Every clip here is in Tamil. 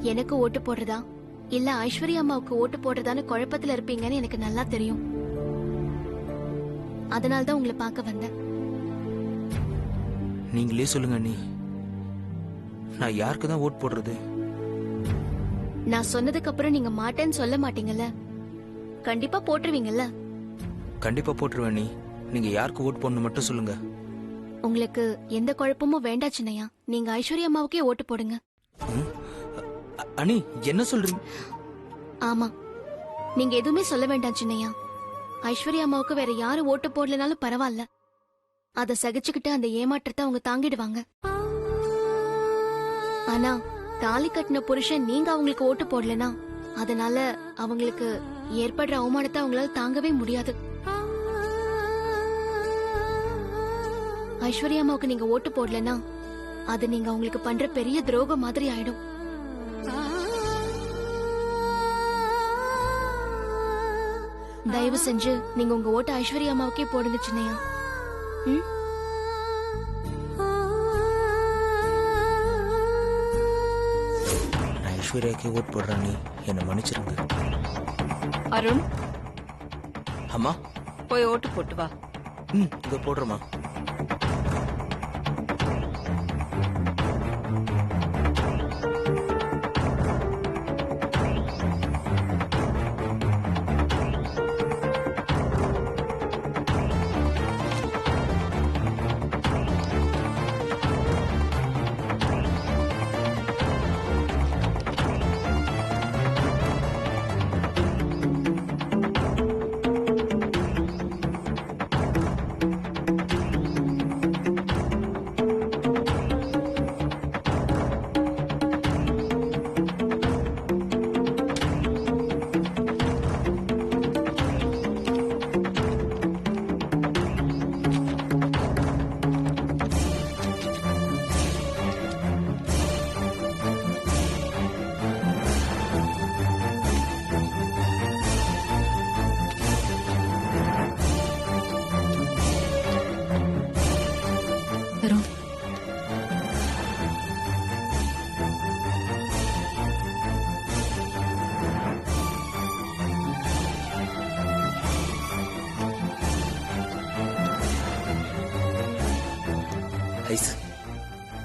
எனக்கு ஓட்டு போடுறதா இல்ல ஐஸ்வர்யா அம்மாவுக்கு ஓட்டு போடுறதான்னு குழப்பத்துல இருப்பீங்கன்னு எனக்கு நல்லா தெரியும். அதனால்தான் உங்களை பார்க்க வந்தேன். நீங்களே சொல்லுங்க அண்ணி, நான் யாருக்கு தான் ஓட் போடுறது? நான் சொன்னதுக்கு அப்புறம் நீங்க மாட்டேன்னு சொல்ல மாட்டீங்கல்ல? கண்டிப்பா போட்டுருவீங்கல்ல? கண்டிப்பா போட்டுருவேன் அண்ணி. நீங்க யாருக்கு ஓட் போடணும் மட்டும் சொல்லுங்க. உங்களுக்கு எந்த குழப்பமும் வேண்டாம் சின்னையா. நீங்க ஐஸ்வர்யா அம்மாவுக்கே ஓட்டு போடுங்க. அண்ணி என்ன சொல்றீங்க? ஆமா, நீங்க எதுவுமே சொல்ல வேண்டாம் சின்னையா. ஐஸ்வர்யா அம்மாவுக்கு வேற யாரும் ஓட்டு போடலனாலும் பரவாயில்ல. அத சகிச்சுக்கிட்டு அந்த ஏமாற்றத்தை அவங்க தாங்கிடுவாங்க. ஆனா தாலி கட்டின புருஷன் நீங்க அவங்களுக்கு ஓட்டு போடலனா அதனால அவங்களுக்கு ஏற்படுற அவமானத்தை அவங்களால தாங்கவே முடியாது. ஐஸ்வர்யா அம்மாவுக்கு நீங்க ஓட்டு போடலனா அது நீங்க அவங்களுக்கு பண்ற பெரிய துரோகம் மாதிரி ஆயிடும். தயவு செஞ்சு நீங்க உங்க ஓட்டு ஐஸ்வர்யா அம்மாவுக்கே போடுங்க சின்னையா. நான் ஐஸ்வர்யாக்கே ஓட் போடுறேன். நீ என்ன மன்னிச்சிருங்க. அருண், அம்மா போய் ஓட்டு போட்டு வா. இத போடுறமா.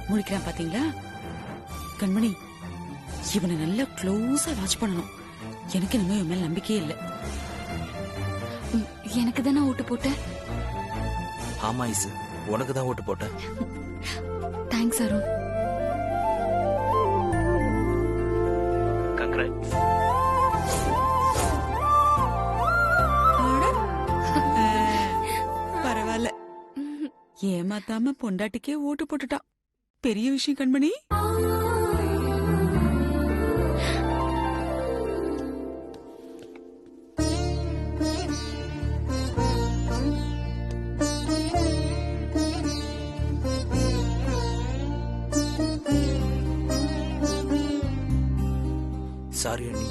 முடிக்கிறான் பாத்தீங்களா? கண்மணி, இவனை நல்லா க்ளோஸா வாட்ச் பண்ணணும். எனக்கு இனிமே இவன் மேல நம்பிக்கையே இல்ல. எனக்கு தானே ஓட்டு போட்ட? ஆமா ஐசு, உனக்கு தான் ஓட்டு போட்டேன். தேங்க்ஸ் அருண். பரவாயில்ல, ஏமாத்தாம பொண்டாட்டிக்கே ஓட்டு போட்டுட்டான். பெரிய விஷயம் கண்மணி. சாரி அண்ணி.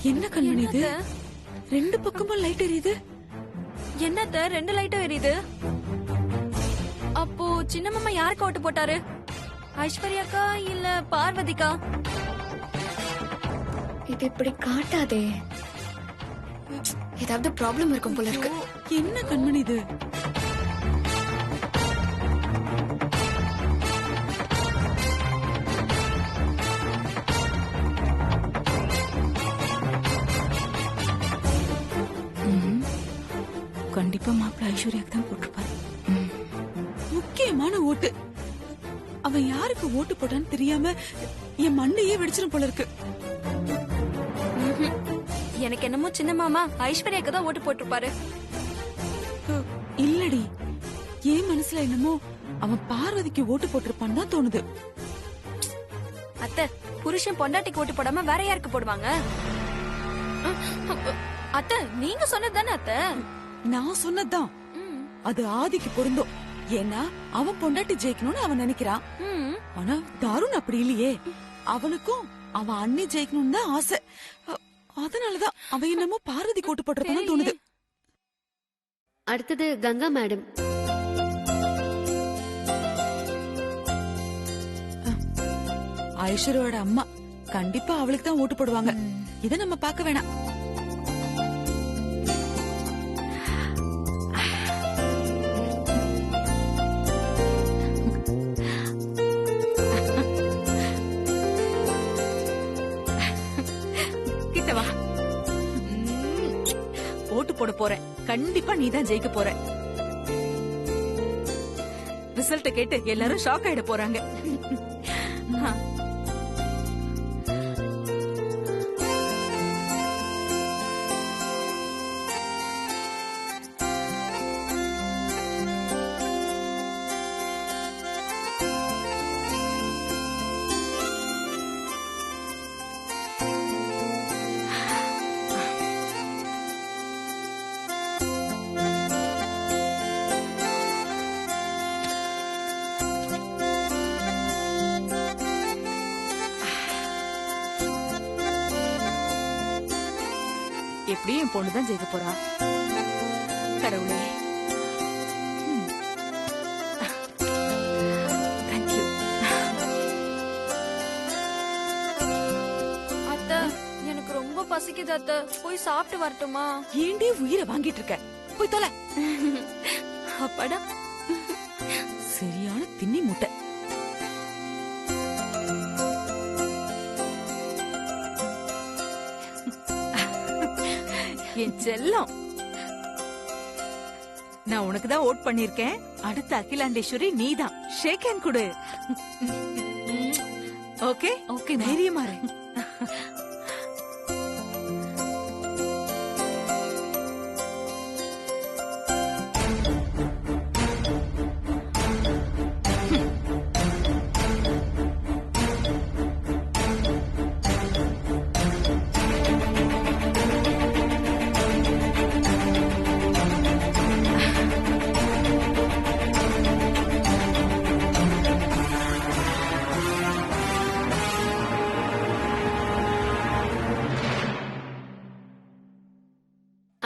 என்ன கண்மணி இது? ரெண்டு பக்கமும் லைட் எரியுது. என்னத்த ரெண்டு லைட்டும் எரியுது? அப்போ சின்ன மாமா யாருக்கு ஓட்டு போட்டாரு? ஐஸ்வர்யாக்கா இல்ல பார்வதிக்கா? இது இப்படி காட்டாதே, ஏதாவது ப்ராப்ளம் இருக்கும் போல இருக்கு. என்ன கண்மணி இது? கண்டிப்பா மாப்பிள்ள ஐஸ்வர்யாக்கு தான் போட்டிருப்பாரு. முக்கியமான ஓட்டு. அவன் யாருக்கு ஓட்டு போட்டான்னு தெரியாம என் மண்டையே வெடிச்சிடும் போல இருக்கு. எனக்கு என்னமோ சின்ன மாமா ஐஸ்வர்யாக்கு தான் ஓட்டு போட்டிருப்பாரு. இல்லடி, என் மனசுல என்னமோ அவன் பார்வதிக்கு ஓட்டு போட்டிருப்பான்னு தான் தோணுது. அத்தை, புருஷன் பொண்டாட்டிக்கு ஓட்டு போடாம வேற யாருக்கு போடுவாங்க? அத்தை, நீங்க சொன்னதுதானே அத்தை? நான் சொன்னதுதான். அது ஆதிக்கு பொருந்தும். ஏன்னா அவன் பொண்டாட்டி ஜெயிக்கணும்னு அவன் நினைக்கிறான். ஆனா தாருண் அப்படி இல்லையே. அவனுக்கும் அவன் அண்ணி ஜெயிக்கணும்னு தான் ஆசை. அதனாலதான் அவன் என்னமோ பார்வதி கோட்டு போட்டுறதுன்னு தோணுது. அடுத்தது கங்கா மேடம். ஐஸ்வர்யோட அம்மா கண்டிப்பா அவளுக்கு தான் ஓட்டு போடுவாங்க. இத நம்ம பார்க்க வேணாம். கிட்ட வா. ஓட்டு போட போறேன். கண்டிப்பா நீ தான் ஜெயிக்க போற. ரிசல்ட்ட கேட்டு எல்லாரும் ஷாக் ஆயிட போறாங்க. எப்படியும் என் பொண்ணுதான் ஜெயிக்க போறா. கடவுளே, தேங்க்யூ. அத்தை, எனக்கு ரொம்ப பசிக்குது அத்தை. போய் சாப்பிட்டு வரட்டுமா? ஏண்டி உயிரை வாங்கிட்டு இருக்க? போய் தொலை. அப்பாடா, சரியான தின்னி முட்டை. என் செல்லம், நான் உனக்கு தான் ஓட் பண்ணிருக்கேன். அடுத்த அகிலாண்டேஸ்வரி நீதான். ஷேக் ஹேண்ட் கொடு. Okay okay. தைரியமா இரு.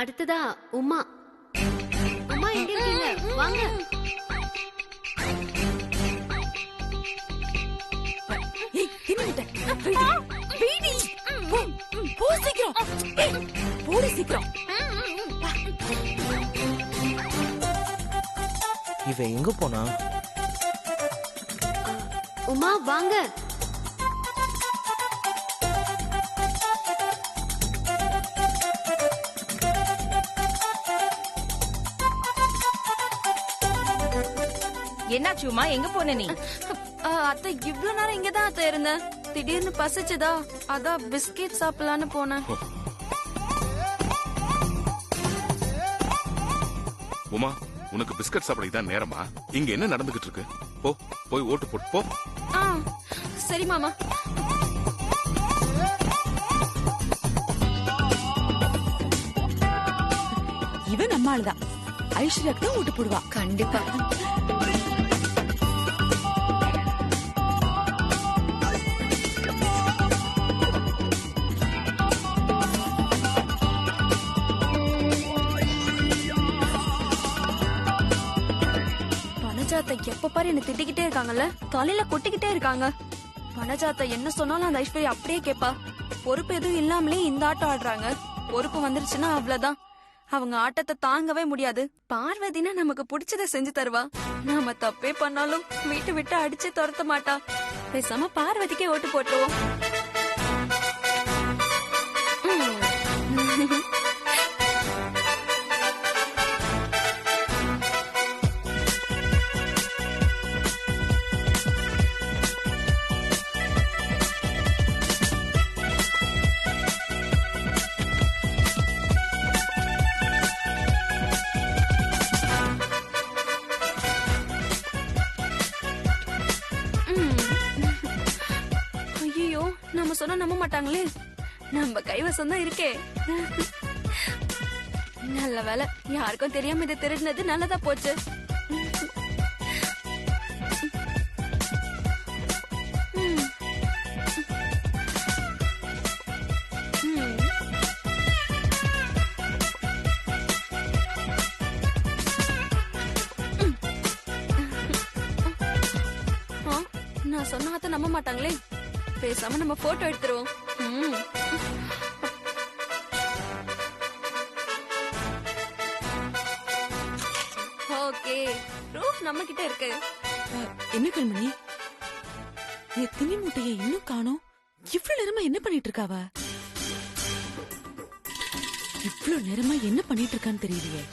அடுத்ததா உமா. உமா எங்க இருக்கீங்க? வாங்க. ஏய், தின்னி முட்டை. வீடி. போ சீக்கிரம். ஏய், போடி சீக்கிரம். இவன் எங்க போனா? உமா வாங்க. என்னாச்சுமா? எங்க போன நீ? அத்தை, இவ்ளோ நேரம் இங்கதான் அத்தை இருந்தேன். திடீர்னு பசிச்சுதா, அதான் பிஸ்கெட் சாப்பிடலான்னு போனேன். உமா, உனக்கு பிஸ்கட் சாப்பிடதான் நேரமா? இங்க என்ன நடந்துகிட்டு இருக்கு? போ, போய் ஓட்டு போட்டு போ. சரி மாமா. இவன் நம்ம ஆளுதான். ஐஸ்வர்யாக்கு தான் ஓட்டு போடுவா. கண்டிப்பா. வனஜாத்தை எப்ப பாரு என்ன திட்டிக்கிட்டே இருக்காங்கல்ல, தலையில கொட்டிக்கிட்டே இருக்காங்க. வனஜாத்தை என்ன சொன்னாலும் அந்த ஐஸ்வர்யா அப்படியே கேப்பா. பொறுப்பு எதுவும் இல்லாமலே இந்த ஆட்டம் ஆடுறாங்க. பொறுப்பு வந்துருச்சுன்னா அவ்வளவுதான். அவங்க ஆட்டத்தை தாங்கவே முடியாது. பார்வதினா நமக்கு பிடிச்சத செஞ்சு தருவா. நாம தப்பே பண்ணாலும் வீட்டு விட்டு அடிச்சு துரத்த மாட்டா. பேசாம பார்வதிக்கே ஓட்டு போட்டுருவோம். ஐயோ, நம்ம சொன்னா நம்ப மாட்டாங்களே. நம்ம கைவசம் தான் இருக்கே. நல்ல வேலை, யாருக்கும் தெரியாம இதை திருடினது நல்லதா போச்சு. சொன்னா அத்தை நம்ப மாட்டாங்களே. பேசாம நம்ம போட்டோ எடுத்துருவோம். ஓகே, ப்ரூஃப் நம்ம கிட்ட இருக்கு. என்ன கண்மணி, எத்தனை மூட்டையை இன்னும் காணோம்? இவ்வளவு நேரமா என்ன பண்ணிட்டு இருக்காவ? இவ்வளவு நேரமா என்ன பண்ணிட்டு இருக்கான்னு தெரியலையே.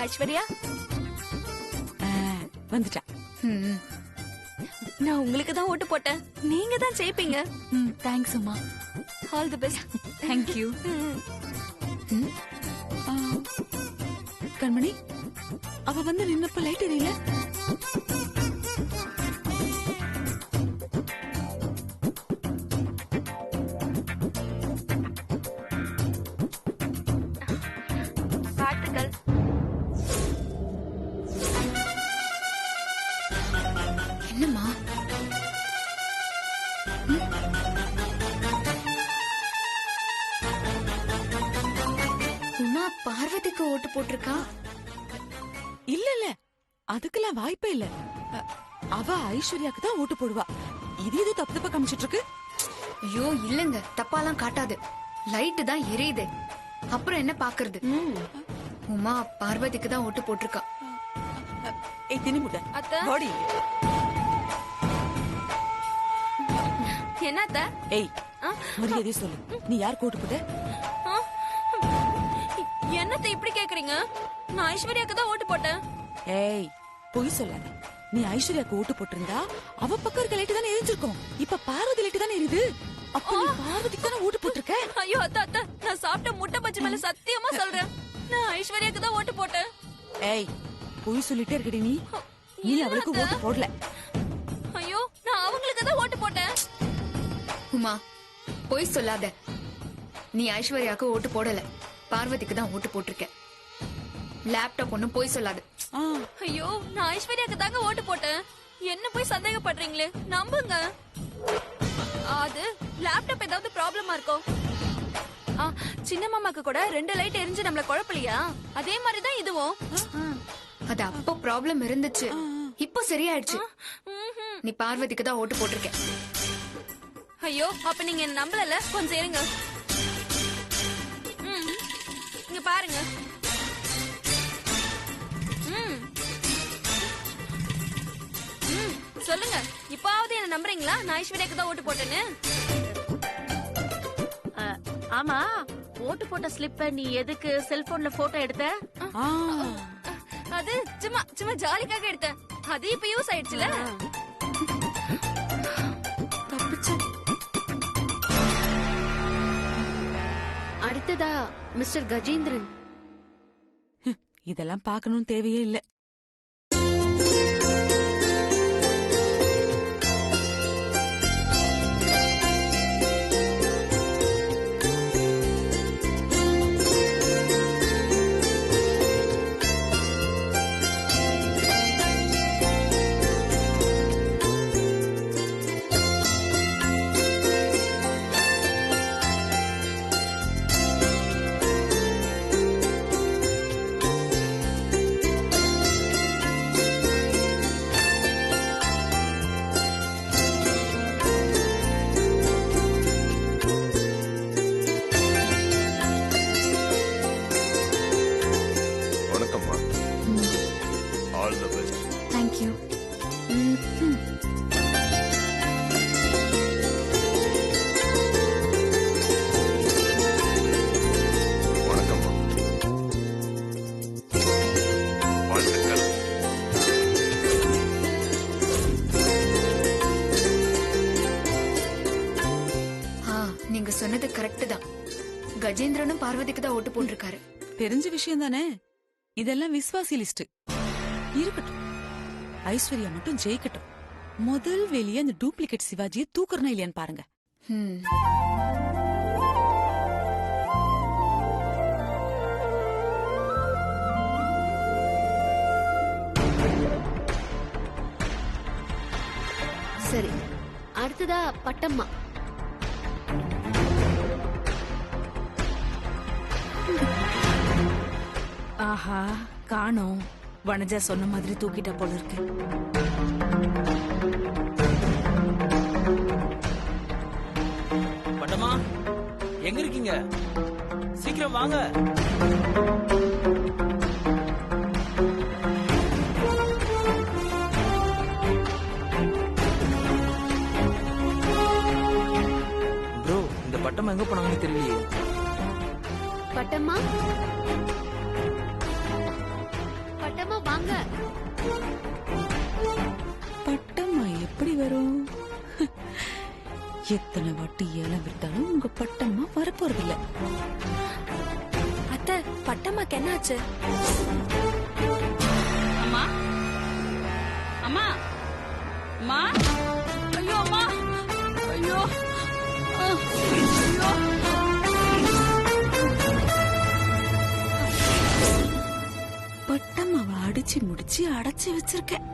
ஐஸ்வர்யா வந்துட்டா. நான் உங்களுக்கு தான் ஓட்டு போட்டேன். நீங்க தான் ஜெயிப்பீங்க. Thanks Uma. All the best. Thank you. Kanmani, அவ வந்து நின்னப்ப லைட் எரியல. வாழ்த்துக்கள். என்னம்மா? உமா பார்வதிக்கு ஓட்டு போட்டிருக்கா? இல்ல இல்ல, அதுக்கெல்லாம் வாய்ப்பே இல்ல. அவ ஐஸ்வர்யாக்கு தான் ஓட்டு போடுவா. இது இது தப்பு தப்பா காமிச்சிட்டு இருக்கு. ஐயோ இல்லங்க, தப்பாலாம் காட்டாது. லைட் தான் எரியுது. அப்புறம் என்ன பாக்குறது? உமா பார்வதிக்கு தான் ஓட்டு போட்டிருக்கா. ஏய் தினிமுட்ட அத்தை. பாடி. என்ன அத்தை? ஏய் மரியாதை சொல்லு, நீ யாருக்கு ஓட்டு போட்ட? என்னத்தை இப்படி கேக்குறீங்க? நான் ஐஸ்வர்யாக்கு தான் ஓட்டு போட்டேன். ஏய் பொய் சொல்லாத. நீ ஐஸ்வர்யாக்கு ஓட்டு போட்டிருந்தா அவ பக்கம் இருக்க லைட் தானே எரிஞ்சிருக்கும். இப்ப பார்வதி லைட் தானே எரியுது. அப்ப நீ பார்வதிக்கு தானே ஓட்டு போட்டிருக்க. ஐயோ அத்தை அத்தை, நான் சாப்பிட்ட முட்டை பஜ்ஜி மேல சத்தியமா சொல்றேன், நான் ஐஸ்வர்யாக்கு தான் ஓட்டு போட்டேன். ஏய் பொய் சொல்லிட்டே இருக்கடி நீ. நீ அவளுக்கு ஓட்டு போடல. ஐயோ, நான் அவங்களுக்கு தான் ஓட்டு போட்டேன். உமா போய் சொல்லாத. நீ ஐஸ்வர்யாக்கு ஓட்டு போடல, பார்வதிக்கு தான் ஓட்டு போட்டிருக்க. லேப்டாப் ஒண்ணும் போய் சொல்லாது. ஐயோ, நான் ஐஸ்வர்யாக்கு தாங்க ஓட்டு போட்டேன். என்ன போய் சந்தேகப்படுறீங்களே, நம்புங்க. அது லேப்டாப் ஏதாவது ப்ராப்ளமா இருக்கும். சின்ன மாமாக்கு கூட 2 லைட் எரிஞ்சு நம்மள குழப்பலையா? அதே மாதிரிதான் இதுவும். அது அப்போ ப்ராப்ளம் இருந்துச்சு, இப்போ சரியாயிடுச்சு. நீ பார்வதிக்கு தான் ஓட்டு போட்டிருக்க. ஐயோ, அப்ப நீங்க என்ன நம்பலல? கொஞ்சம் இருங்க. இங்க பாருங்க. சொல்லுங்க, இப்பாவது என்ன நம்புறீங்களா? நான் ஐஸ்வர்யாக்கு தான் ஓட்டு போட்டேன்னு. ஆமா, ஓட்டு போட்ட ஸ்லிப்ப நீ எதுக்கு செல்போன்ல போட்டோ எடுத்த? அது சும்மா சும்மா ஜாலிக்காக எடுத்தேன். அது இப்ப யூஸ் ஆயிடுச்சுல. அடுத்ததா மிஸ்டர் கஜேந்திரன். இதெல்லாம் பார்க்கணும் தேவையே இல்ல. வணக்கம்மா. All the best. Thank you. வணக்கம்மா. வாழ்த்துக்கள். நீங்க சொன்னது கரெக்ட் தான். கஜேந்திரனும் பார்வதிக்கு தான் ஓட்டு போட்டிருக்காரு. தெரிஞ்ச விஷயம் தானே. இதெல்லாம் விஸ்வாசி லிஸ்ட். இருக்கட்டும், ஐஸ்வர்யா மட்டும் ஜெயிக்கட்டும். முதல் வேலையை அந்த டூப்ளிகேட் சிவாஜியை தூக்குறனா இல்லையான்னு பாருங்க. சரி, அடுத்ததா பட்டம்மா. ஆஹா காணோம். வனஜா சொன்ன மாதிரி தூக்கிட்ட போல இருக்கு. பட்டமா எங்க இருக்கீங்க? சீக்கிரம் வாங்க. ப்ரோ, இந்த பட்டமா எங்க போனாங்கன்னு தெரியலையே. பட்டம்மா, பட்டம்மா வாங்க. பட்டம்மா எப்படி வரும்? எத்தனை வாட்டி ஏலம் விட்டாலும் உங்க பட்டம்மா வரப்போறதில்ல. அத்தை, பட்டம்மாக்கு என்னாச்சு? அம்மா அம்மா அம்மா, ஐயோ அம்மா, ஐயோ ஐயோ. பட்டம்மாவை அடிச்சு முடிச்சு அடைச்சு வச்சிருக்கேன்.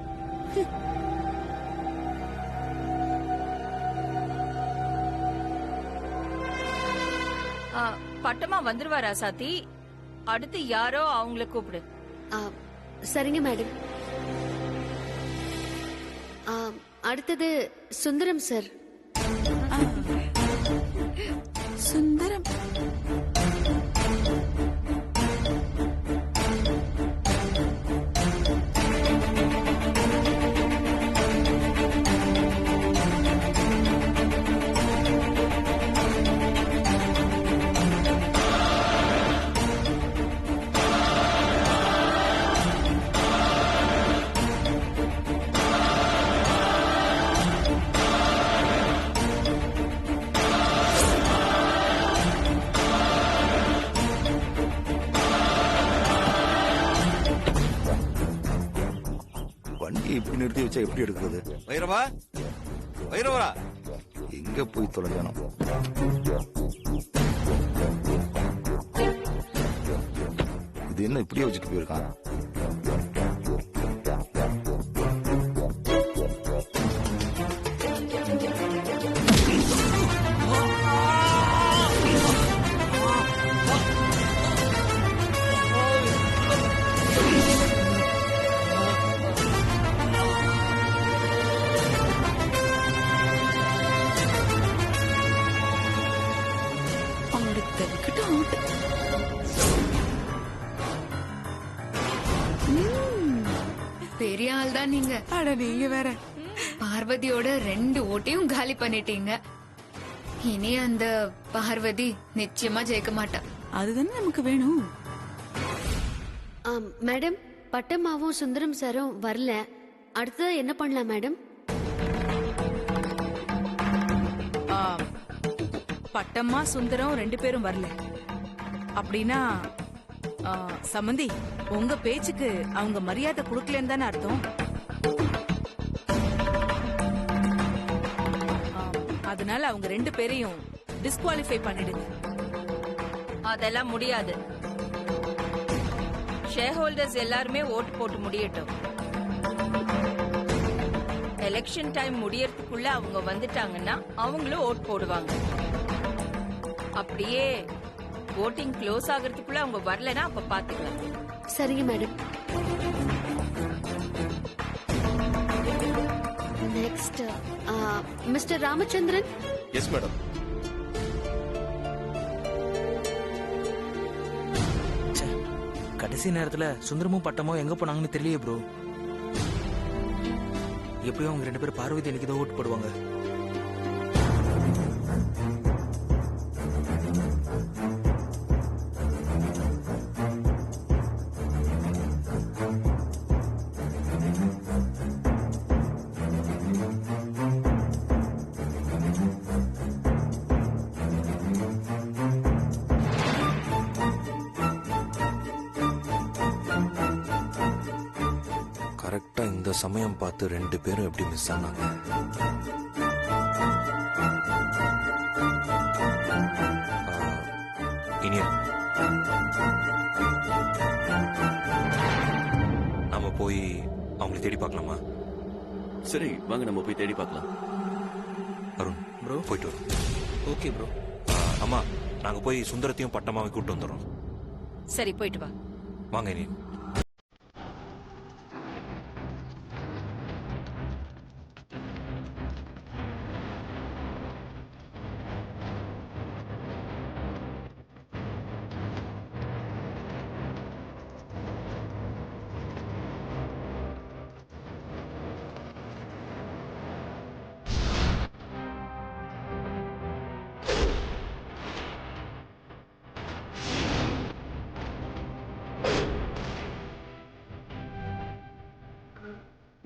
பட்டமா வந்துருவாரா சாத்தி? அடுத்து யாரோ அவங்கள கூப்பிடு. சரிங்க மேடம். அடுத்தது சுந்தரம் சார். சுந்தரம் வண்டி இப்படி நிறுத்தி வச்சா எப்படி எடுக்கிறது? வைரவா, வைரவரா, எங்க போய் தொலைஞ்சானோ? இது என்ன இப்படியே வச்சுட்டு போயிருக்கான்? பெரிய ஆள் தான் நீங்க. அட நீங்க வேற. பார்வதியோட 2 ஓட்டையும் காலி பண்ணிட்டீங்க. இனி அந்த பார்வதி நிச்சயமா ஜெயிக்க மாட்டா. அதுதானே நமக்கு வேணும். மேடம், பட்டம்மாவும் சுந்தரம் சாரும் வரல. அடுத்ததா என்ன பண்ணலாம் மேடம்? பட்டம்மா சுந்தரம் 2 பேரும் வரல அப்படின்னா சமந்தி, உங்க பேச்சுக்கு அவங்க மரியாதை கொடுக்கலன்னு தானே அர்த்தம்? அதனால அவங்க 2 பேரையும் டிஸ்குவாலிஃபை பண்ணிடுங்க. அதெல்லாம் முடியாது. ஷேர் ஹோல்டர்ஸ் எல்லாருமே ஓட்டு போட்டு முடியட்டும். எலெக்ஷன் டைம் முடியறதுக்குள்ள அவங்க வந்துட்டாங்கன்னா அவங்களும் ஓட் போடுவாங்க. அப்படியே voting க்ளோஸ் ஆகிறதுக்குள்ள அவங்க வரலனா அப்ப பாத்துக்கலாம். சரிங்க madam. Next mister Ramachandran. Yes madam. கடைசி நேரத்துல சுந்தரமும் பட்டமும் எங்க போனாங்கன்னு தெரியலையே ப்ரோ. எப்படியும் அவங்க 2 பேரும் பார்வதி எனக்கு தான் ஓட்டு போடுவாங்க. கரெக்டா இந்த சமயம் பார்த்து 2 பேரும் எப்படி மிஸ் ஆனாங்க? இனியா, நாம போய் அவங்களை தேடி பார்க்கலாமா? சரி, வாங்க நம்ம போய் தேடி பார்க்கலாம். ப்ரோ. போயிட்டு வரோம். Okay bro. அம்மா நாங்க போய் சுந்தரத்தையும் பட்டமாவையும் கூப்பிட்டு வந்துடுறோம். சரி போயிட்டு வா. வாங்க நீ.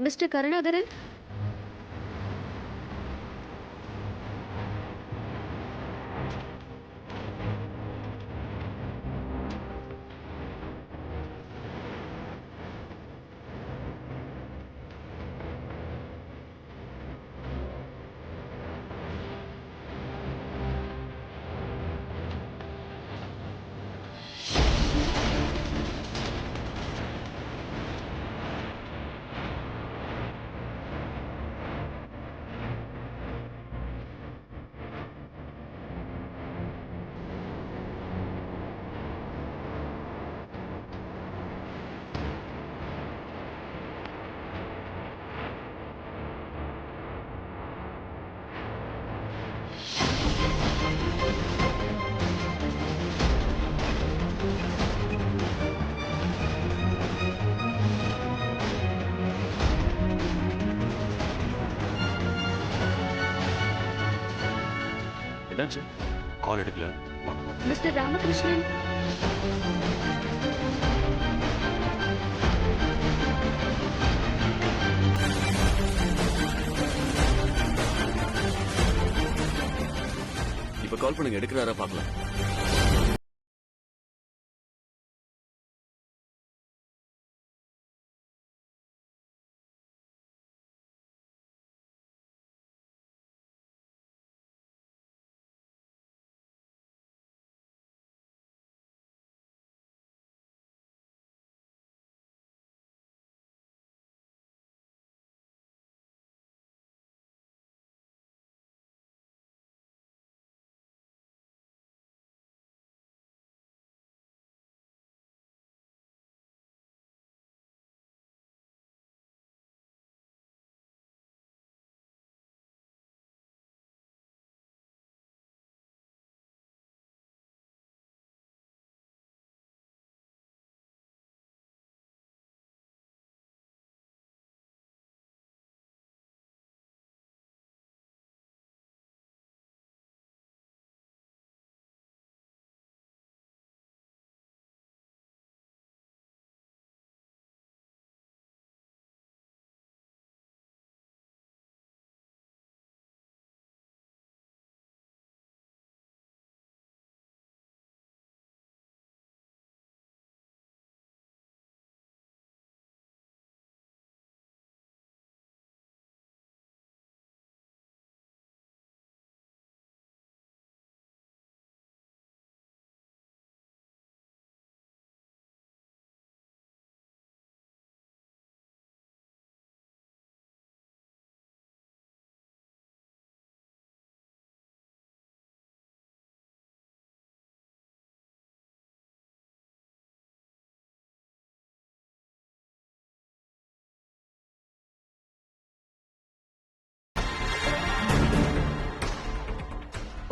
மிஸ்டர் கருணாகரன், என்னாச்சு? கால் எடுக்கல. மிஸ்டர் ராமகிருஷ்ணன். இப்ப கால் பண்ணுங்க, எடுக்கிறாரா பார்க்கலாம்.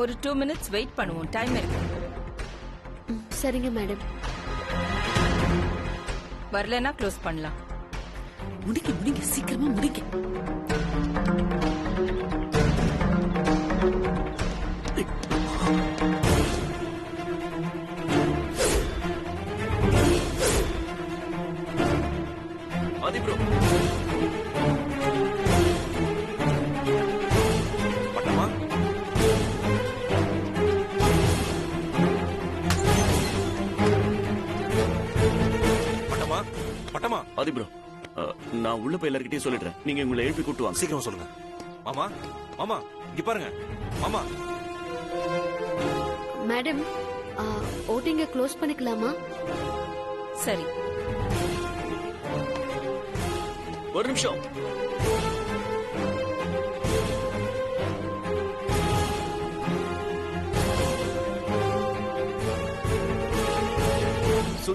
ஒரு 2 minutes வெயிட் பண்ணுவோம். டைம் இருக்கு. சரிங்க மேடம். வரலனா க்ளோஸ் பண்ணலாம். முடிங்க சீக்கிரமா முடிங்க. ஆதி ப்ரோ. பட்டமா பட்டமா பட்டமா. ஆதி ப்ரோ, நான் உள்ள போய் எல்லார்கிட்டயும் சொல்லிடுறேன். நீங்க உங்களை எழுப்பி கூட்டு வாங்க. சீக்கிரமா சொல்லுங்க. மாமா மாமா இங்க பாருங்க மாமா. மேடம், ஓட்டிங்க க்ளோஸ் பண்ணிக்கலாமா? சரி. ஒரு நிமிஷம்.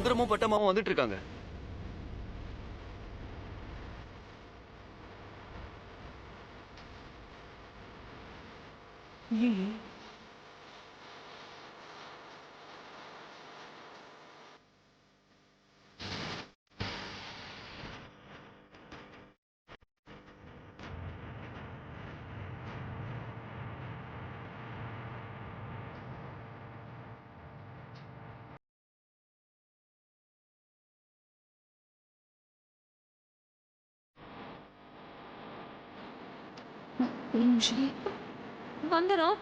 சுந்தரமும் பட்டமாவும் வந்துட்டு இருக்காங்க. வந்துடும்.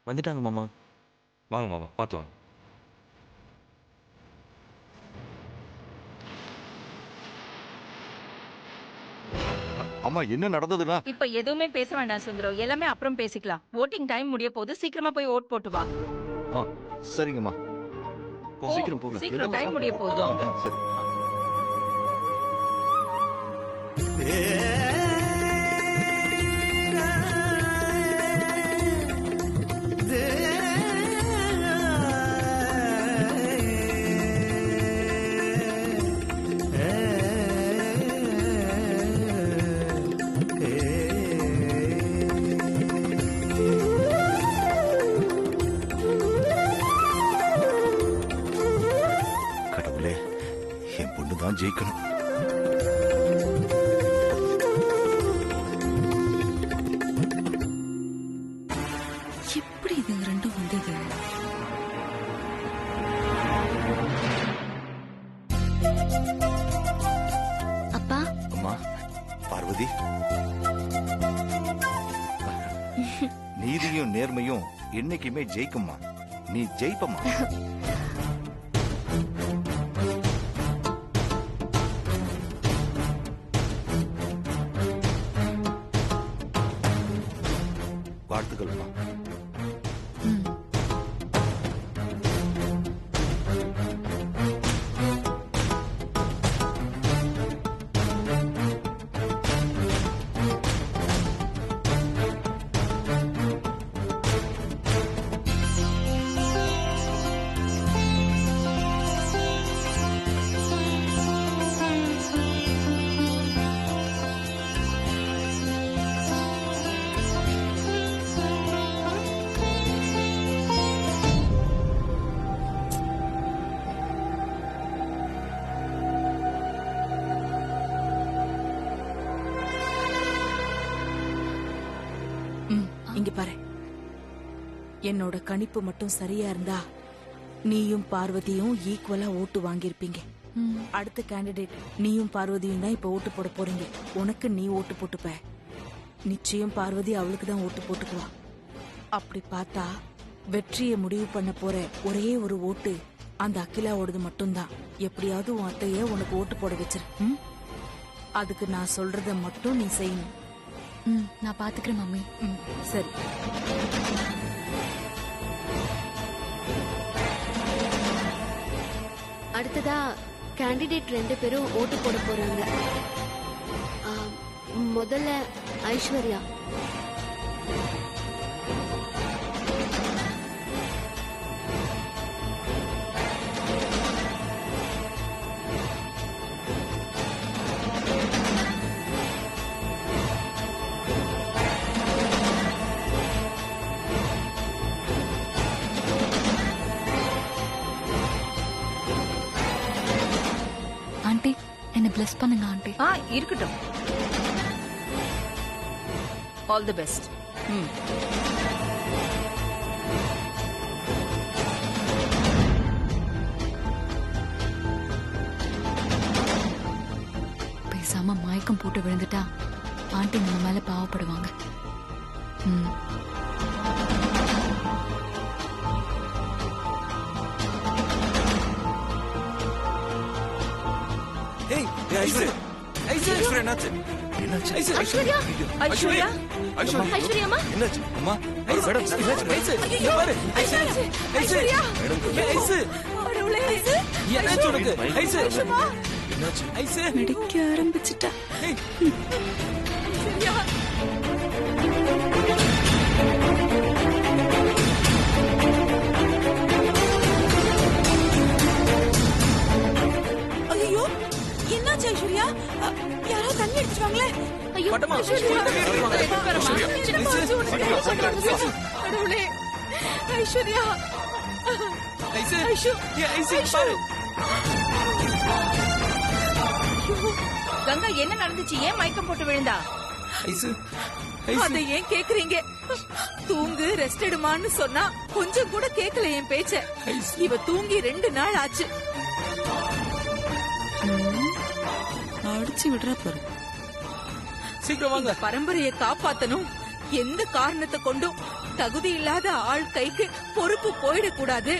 வந்துட்டாங்க மாமா. வாங்க மாமா, பார்த்து வாங்க. அம்மா என்ன நடந்ததுன்னா? இப்ப எதுவுமே பேச வேண்டாம் சுந்தரம், எல்லாமே அப்புறம் பேசிக்கலாம். ஓட்டிங் டைம் முடிய போது, சீக்கிரமா போய் ஓட் போட்டு வா. சரிங்கம்மா. சீக்கிரம் போங்க. சீக்கிரம் டைம் முடிய போதும். சரி. கடவுளே, என் பொண்ணு தான் ஜெயிக்கணும். எப்படி இதுங்க ரெண்டும் வந்தது? அப்பா, அம்மா, பார்வதி, நீதியும் நேர்மையும் என்னைக்குமே ஜெயிக்கும்மா. நீ ஜெயிப்பம்மா. வாழ்த்துக்கள்மா. இங்க பாரு, என்னோட கணிப்பு மட்டும் சரியா இருந்தா நீயும் பார்வதியும் ஈக்குவலா ஓட்டு வாங்கியிருப்பீங்க. அடுத்த கேண்டிடேட் நீயும் பார்வதியும் தான் இப்ப ஓட்டு போட போறீங்க. உனக்கு நீ ஓட்டு போட்டுப்ப, நிச்சயம் பார்வதி அவளுக்கு தான் ஓட்டு போட்டுக்குவா. அப்படி பார்த்தா வெற்றியை முடிவு பண்ண போற ஒரே ஒரு ஓட்டு அந்த அகிலாவோடது மட்டும்தான். எப்படியாவது உன் அத்தைய உனக்கு ஓட்டு போட வச்சிரு. அதுக்கு நான் சொல்றத மட்டும் நீ செய்யணும். நான் பாத்துக்கிறேன் மம்மி. சரி. அடுத்ததா கேண்டிடேட் 2 பேரும் ஓட்டு போட போறாங்க. முதல்ல ஐஸ்வர்யா. ஆண்டி, என்ன பிளஸ் பண்ணுங்க ஆண்டி. இருக்கட்டும். All the best. பேசாம மயக்கம் போட்டு விழுந்துட்டா ஆண்டி நம்ம மேல பாவப்படுவாங்க. ஏய், ஐஸ்வர்யா, ஐஸ்வர்யா என்னாச்சு? என்னாச்சு? ஐஸ்வர்யா ஐஸ்வர்யா ஐஸ்வர்யாமா என்னாச்சு? அம்மா, மேடம், என்னாச்சு? ஐஸ்வர்யா என்னாச்சு உனக்கு ஐசு என்னாச்சு? ஐசு நடிக்க ஆரம்பிச்சுட்டா. ஐயோ என்னாச்சு ஐஸ்வர்யா? யாரோ தண்ணி அடிச்சுவாங்களே. ஐயோ பட்டமா கடவுளே ஐஸ்வர்யா ஐசு ஐசு பாரு கங்கா என்ன நடந்துச்சு? ஏன் மயக்கம் போட்டு விழுந்தா? ஐசு அதை ஏன் கேக்குறீங்க? தூங்கு ரெஸ்ட் எடுமான்னு சொன்னா கொஞ்சம் கூட கேக்கல என் பேச்ச. இவ தூங்கி 2 நாள் ஆச்சு. அடிச்சு விடுறா பாரு. சீக்கிரம் வாங்க. பரம்பரையை காப்பாத்தணும். எந்த காரணத்தை கொண்டும் தகுதி இல்லாத ஆள் கைக்கு பொறுப்பு போயிடக்கூடாது.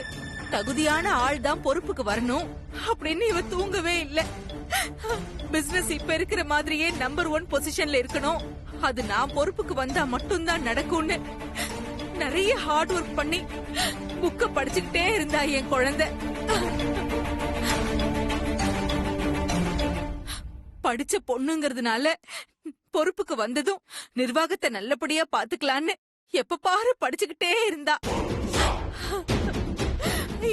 தகுதியான ஆள் தான் பொறுப்புக்கு வரணும் அப்படின்னு இவ தூங்கவே இல்ல. பிசினஸ் இப்ப இருக்கிற மாதிரியே நம்பர் 1 பொசிஷன்ல இருக்கணும். அது நான் பொறுப்புக்கு வந்தா மட்டும்தான் நடக்கும்னு நிறைய ஹார்ட் ஒர்க் பண்ணி புக்க படிச்சுக்கிட்டே இருந்தா என் குழந்தை. படிச்ச பொண்ணுங்கிறதுனால பொறுப்புக்கு வந்ததும் நிர்வாகத்தை நல்லபடியா பாத்துக்கலான்னு எப்ப பாரு படிச்சுக்கிட்டே இருந்தா.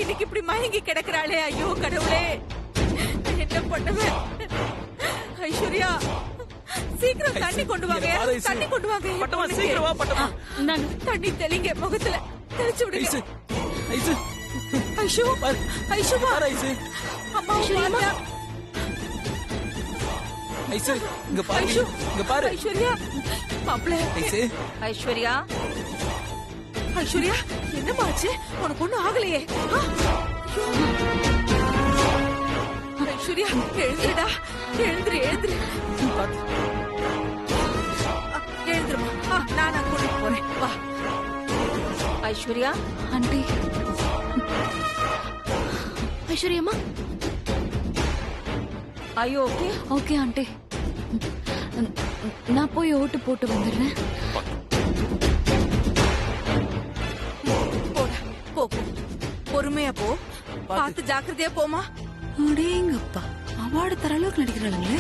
இன்னைக்கு இப்படி மயங்கி கிடக்குறாளே. ஐயோ கடவுளே, என்ன பண்ணுவேன்? ஐஸ்வர்யா சீக்கிரம் தண்ணி கொண்டு வாங்க. தண்ணி கொண்டு வாங்க. பட்டமா சீக்கிரம் வா பட்டமா. நான் தண்ணி தெளிங்க முகத்துல தெளிச்சு விடுங்க. ஐசு ஐஷு ஐஷு பாரு ஐசு. அம்மா பாரு. ஐசு இங்க பாரு. இங்க பாரு ஐஸ்வர்யா மாப்ள. ஐசு ஐஸ்வர்யா ஐஸ்வர்யா என்னமாச்சு? உனக்கு ஒண்ணும் ஆகலையே? ஐஸ்வர்யா எழுந்துடா. எழுந்துரு எழுந்துரு எழுந்துருமா. நான் கூட்டிட்டு போறேன். வா ஐஸ்வர்யா. ஆண்டி ஐஸ்வர்யாமா ஐயோ ஓகே ஓகே ஆண்டி. நான் போய் ஓட்டு போட்டு வந்துடுறேன். போடா போ போ. பொறுமையா போ. பார்த்து ஜாக்கிரதையா போமா. அடேங்கப்பா அவார்டு தர அளவுக்கு நடிக்கிறாளுங்களே.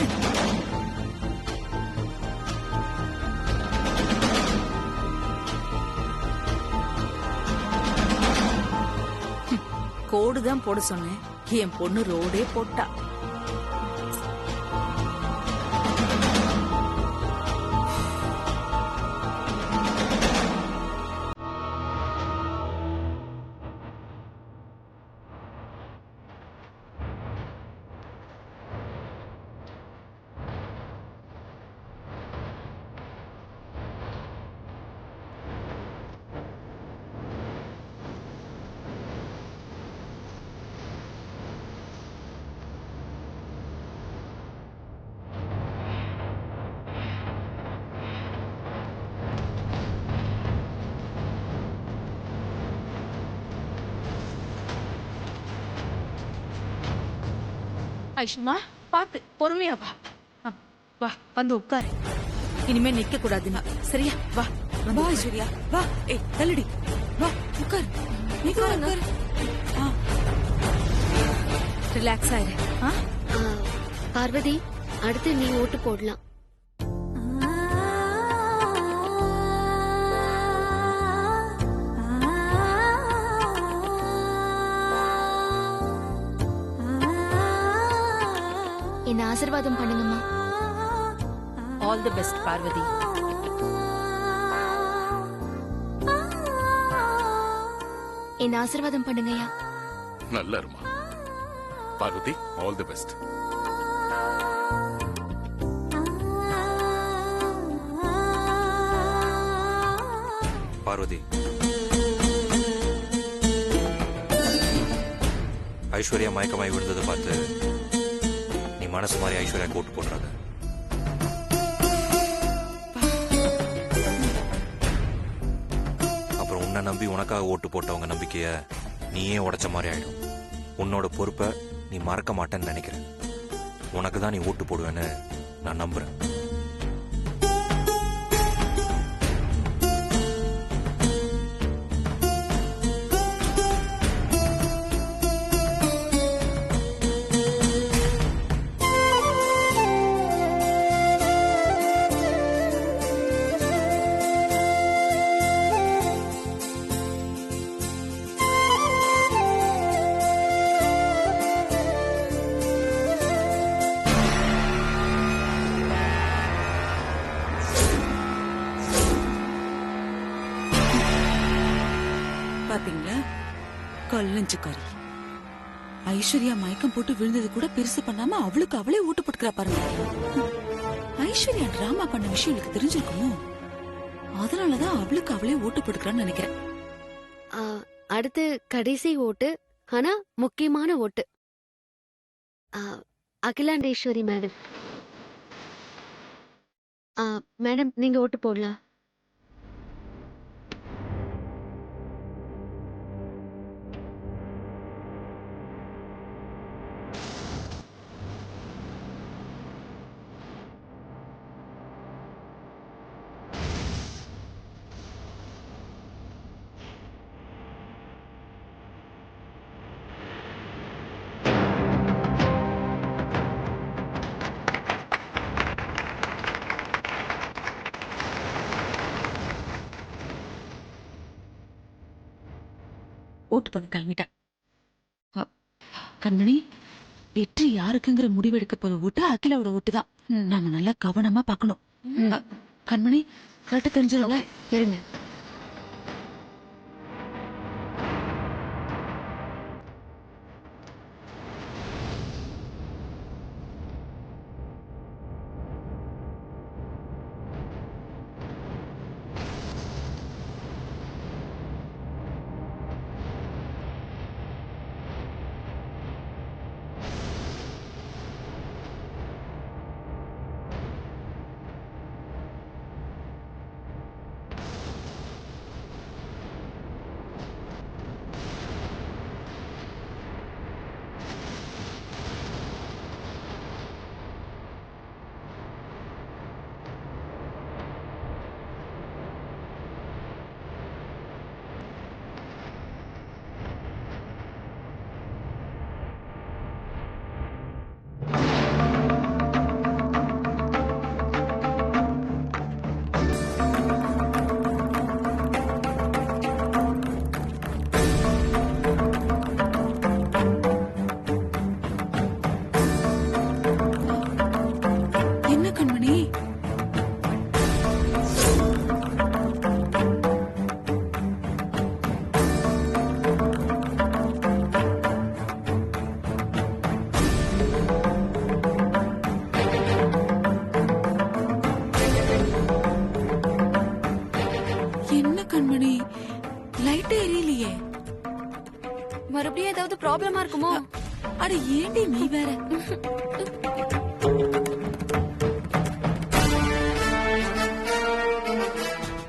கோடு தான் போட சொன்னேன். என் பொண்ணு ரோடே போட்டா. ஐஷுமா பாத்து பொறுமையா வா. வா வந்து உட்காரு. இனிமே நிக்க கூடாதுன்னா சரியா? வா வா ஐஸ்வர்யா வா. ஏய் தள்ளுடி. வா உட்கார். உட்காரு. ரிலாக்ஸ் ஆயிரு. பார்வதி அடுத்து நீ ஓட்டு போடலாம். என்ன ஆசீர்வாதம் பண்ணுங்கம்மா. All the best Parvathi. என்ன ஆசீர்வாதம் பண்ணுங்கய்யா. நல்லா இருமா Parvathi. All the best. Parvathi, Aishwarya மயக்கமாய் விழுந்ததை பார்த்து நீ மனசு மாதிரி ஐஸ்வர்யா ஓட்டு போடுறாங்க. அப்புறம் உன்னை நம்பி உனக்காக ஓட்டு போட்டவங்க நம்பிக்கைய நீயே உடைச்ச மாதிரி ஆயிடும். உன்னோட பொறுப்பை நீ மறக்க மாட்டேன்னு நினைக்கிறேன். உனக்கு தான் நீ ஓட்டு போடுவேன்னு நான் நம்புறேன். பாத்தீங்களா, கல்லஞ்சுக்காரி ஐஸ்வர்யா மயக்கம் போட்டு விழுந்தது கூட பெருசு பண்ணாம அவளுக்கு அவளே ஓட்டு போட்டுக்கிறா பாருங்க. ஐஸ்வர்யா டிராமா பண்ண விஷயம் எனக்கு தெரிஞ்சிருக்குமோ, அதனாலதான் அவளுக்கு அவளே ஓட்டு போட்டுக்கிறான்னு நினைக்கிறேன். அடுத்து கடைசி ஓட்டு, ஆனா முக்கியமான ஓட்டு. அகிலாண்டேஸ்வரி மேடம். மேடம் நீங்க ஓட்டு போடலாம். ஓட்டு பண்ண கிளம்பிட்டேன். கண்மணி, வெற்றி யாருக்குங்கிற முடிவெடுக்க போற ஓட்டு அகிலாவோட ஓட்டு தான். நாம நல்லா கவனமா பார்க்கணும். கண்மணி, கரெக்டா தெரிஞ்சிடல. இருங்க. மறுபடியும் ஏதாவது ப்ராப்ளமா இருக்குமோ? அட ஏண்டி நீ வேற